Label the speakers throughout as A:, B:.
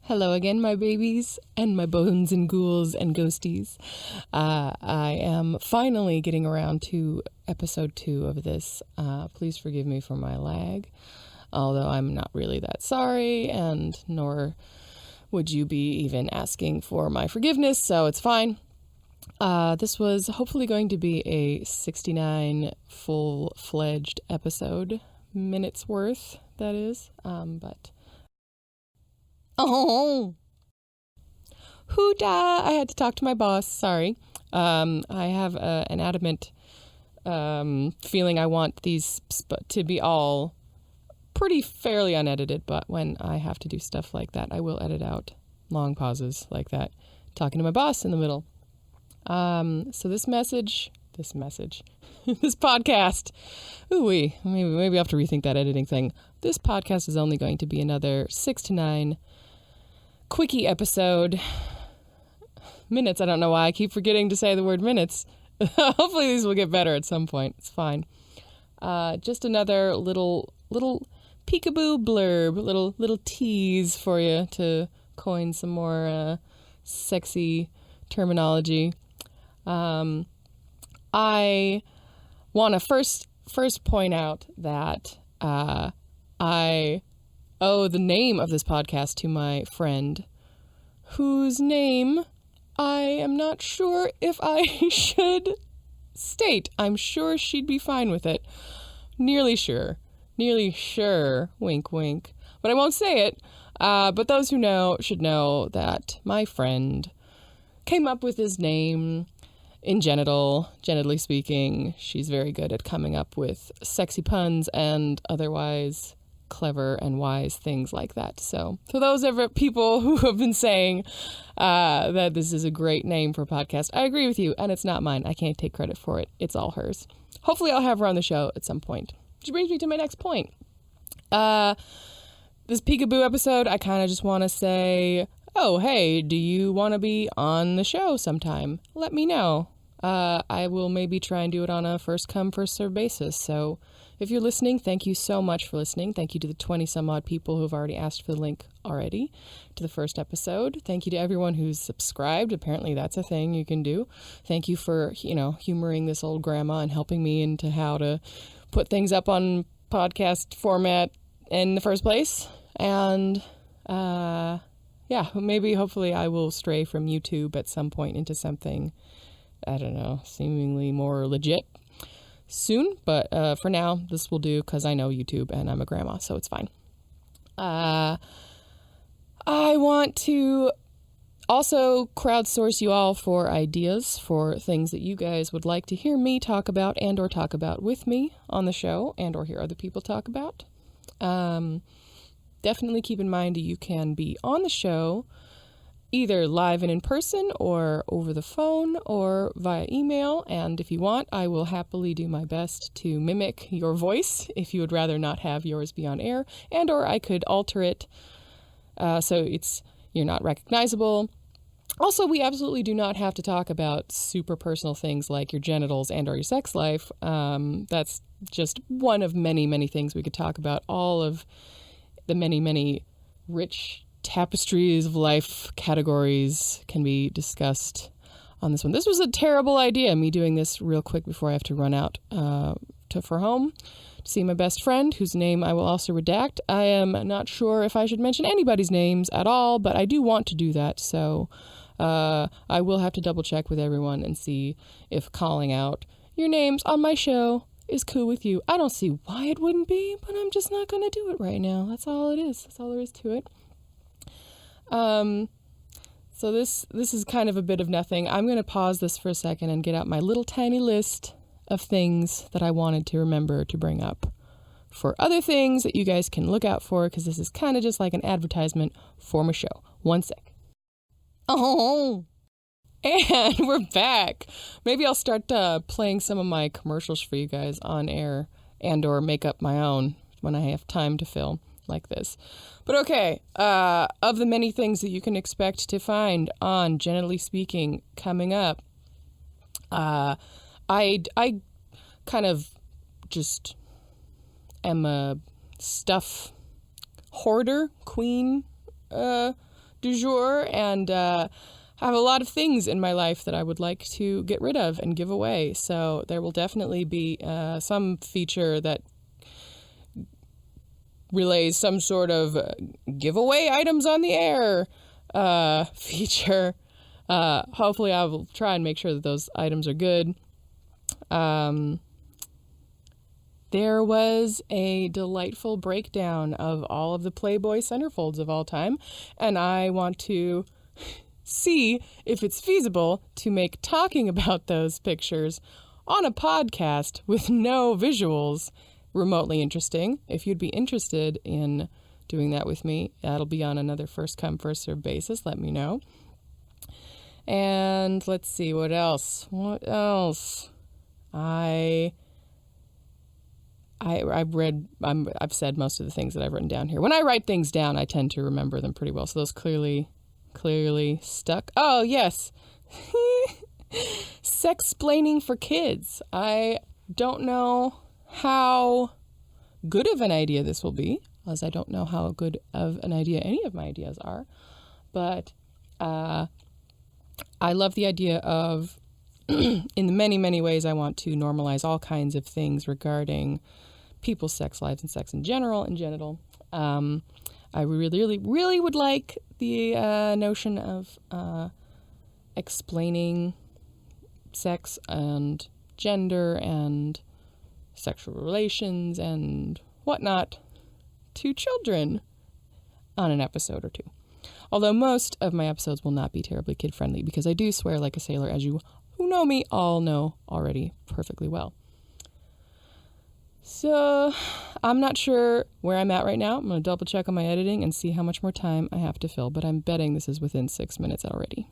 A: Hello again, my babies and my bones and ghouls and ghosties. I am finally getting around to episode 2 of this. Please forgive me for my lag, although I'm not really that sorry, and nor would you be even asking for my forgiveness, so it's fine. This was hopefully going to be a 69 full-fledged episode, minutes worth, that is, but... Oh, I had to talk to my boss. Sorry. I have an adamant feeling I want these to be all pretty fairly unedited, but when I have to do stuff like that, I will edit out long pauses like that, talking to my boss in the middle. So this podcast, maybe I have to rethink that editing thing. This podcast is only going to be another 6 to 9 quickie episode. Minutes, I don't know why I keep forgetting to say the word minutes. Hopefully these will get better at some point. It's fine. Just another little peekaboo blurb, little tease for you to coin some more sexy terminology. I want to first point out that I owe the name of this podcast to my friend, whose name I am not sure if I should state. I'm sure she'd be fine with it. Nearly sure, wink, wink. But I won't say it. But those who know should know that my friend came up with his name in genitally speaking. She's very good at coming up with sexy puns and otherwise clever and wise things like that. So for those people who have been saying that this is a great name for a podcast, I agree with you, and it's not mine. I can't take credit for it. It's all hers. Hopefully I'll have her on the show at some point. Which brings me to my next point. This peekaboo episode, I kind of just want to say, oh, hey, do you want to be on the show sometime? Let me know. I will maybe try and do it on a first come, first serve basis. So if you're listening, thank you so much for listening. Thank you to the 20 some odd people who have already asked for the link already to the first episode. Thank you to everyone who's subscribed. Apparently that's a thing you can do. Thank you for, humoring this old grandma and helping me into how to put things up on podcast format in the first place. And, hopefully I will stray from YouTube at some point into something, I don't know, seemingly more legit soon. But for now, this will do because I know YouTube and I'm a grandma, so it's fine. I want to also crowdsource you all for ideas for things that you guys would like to hear me talk about and or talk about with me on the show and or hear other people talk about. Definitely keep in mind that you can be on the show either live and in person or over the phone or via email. And if you want, I will happily do my best to mimic your voice if you would rather not have yours be on air, and or I could alter it so you're not recognizable. Also, we absolutely do not have to talk about super personal things like your genitals and or your sex life. That's just one of many, many things we could talk about. All of the many, many rich tapestries of life categories can be discussed on this one. This was a terrible idea, me doing this real quick before I have to run out for home to see my best friend, whose name I will also redact. I am not sure if I should mention anybody's names at all, but I do want to do that, so I will have to double check with everyone and see if calling out your names on my show is cool with you. I don't see why it wouldn't be, but I'm just not going to do it right now. That's all it is. That's all there is to it. So this is kind of a bit of nothing. I'm going to pause this for a second and get out my little tiny list of things that I wanted to remember to bring up for other things that you guys can look out for, because this is kind of just like an advertisement for my show. One sec. Oh, and we're back. Maybe I'll start playing some of my commercials for you guys on air and or make up my own when I have time to fill like this. But okay, of the many things that you can expect to find on Genitally Speaking coming up, I kind of just am a stuff hoarder, queen, du jour and have a lot of things in my life that I would like to get rid of and give away. So there will definitely be some feature that relays some sort of giveaway items on the air feature. Hopefully I will try and make sure that those items are good. There was a delightful breakdown of all of the Playboy centerfolds of all time, and I want to see if it's feasible to make talking about those pictures on a podcast with no visuals remotely interesting. If you'd be interested in doing that with me, that'll be on another first come, first served basis. Let me know. And let's see, what else? I've said most of the thsings that I've written down here. When I write things down, I tend to remember them pretty well. So those clearly stuck. Oh, yes. Sexplaining for kids. I don't know how good of an idea this will be, as I don't know how good of an idea any of my ideas are. But I love the idea of, in the many, many ways I want to normalize all kinds of things regarding people's sex lives and sex in general and genital. I really, really would like the notion of explaining sex and gender and sexual relations and whatnot to children on an episode or two. Although most of my episodes will not be terribly kid-friendly because I do swear like a sailor, as you who know me all know already perfectly well. So I'm not sure where I'm at right now. I'm going to double check on my editing and see how much more time I have to fill, but I'm betting this is within 6 minutes already.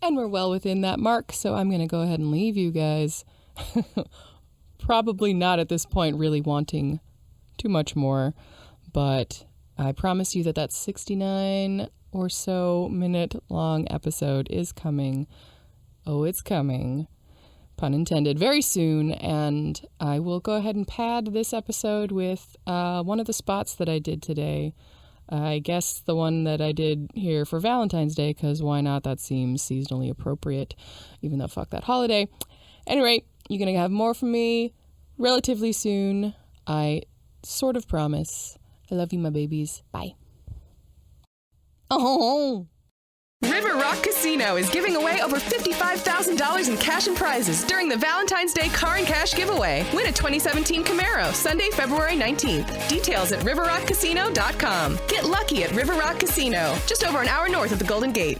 A: And we're well within that mark, so I'm going to go ahead and leave you guys. Probably not at this point really wanting too much more, but I promise you that 69 or so minute long episode is coming. Oh, it's coming, pun intended, very soon, and I will go ahead and pad this episode with one of the spots that I did today. I guess the one that I did here for Valentine's Day, because why not? That seems seasonally appropriate, even though fuck that holiday. Anyway, you're going to have more from me relatively soon. I sort of promise. I love you, my babies. Bye. Oh.
B: River Rock Casino is giving away over $55,000 in cash and prizes during the Valentine's Day Car and Cash giveaway. Win a 2017 Camaro Sunday, February 19th. Details at riverrockcasino.com. Get lucky at River Rock Casino, just over an hour north of the Golden Gate.